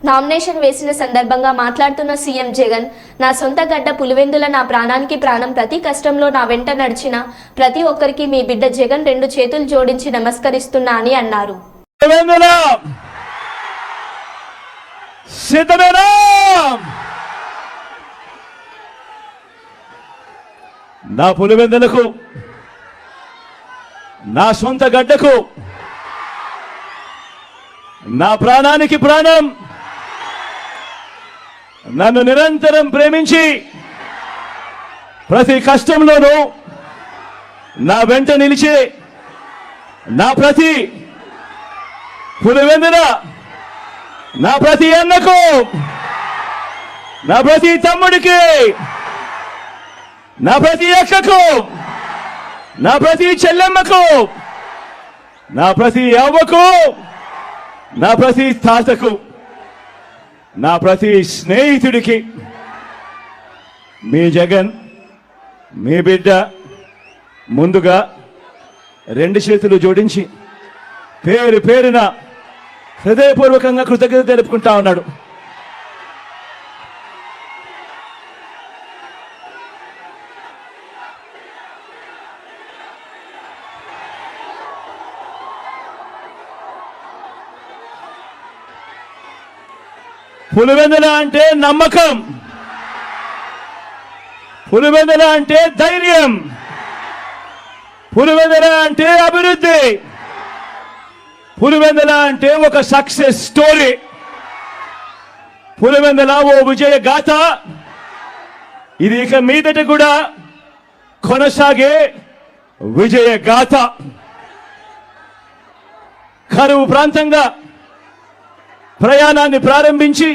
Nomination వేసిన సందర్భంగా మాట్లాడుతున్న సీఎం జగన్, నా సొంత గడ్డ పులివెందుల నా ప్రాణానికి ప్రాణం, ప్రతి కష్టంలో నా వెంట నడిచిన ప్రతి ఒక్కరికి మీ బిడ్డ జగన్ 2 చేతులు జోడించి నమస్కరిస్తున్నా అని అన్నారు. నా పులివెందులకు, నా సొంత గడ్డకు, నా ప్రాణానికి ప్రాణం, నన్ను నిరంతరం ప్రేమించి ప్రతి కష్టంలోనూ నా వెంట నిలిచి నా ప్రతి పులివెందుల, నా ప్రతి అన్నకు, నా ప్రతి తమ్ముడికి, నా ప్రతి అక్కకు, నా ప్రతి చెల్లెమ్మకు, నా ప్రతి అవ్వకు, నా ప్రతి తాతకు, నా ప్రతి స్నేహితుడికి మీ జగన్, మీ బిడ్డ ముందుగా 2 చేతులు జోడించి పేరు పేరున హృదయపూర్వకంగా కృతజ్ఞత తెలుపుకుంటా ఉన్నాడు. పులివెందుల అంటే నమ్మకం, పులివెందుల అంటే ధైర్యం, పులివెందుల అంటే అభివృద్ధి, పులివెందుల అంటే ఒక సక్సెస్ స్టోరీ, పులివెందుల ఓ విజయ గాథ. ఇది ఇక మీదట కూడా కొనసాగే విజయ గాథ. కరువు ప్రాంతంగా ప్రయాణాన్ని ప్రారంభించి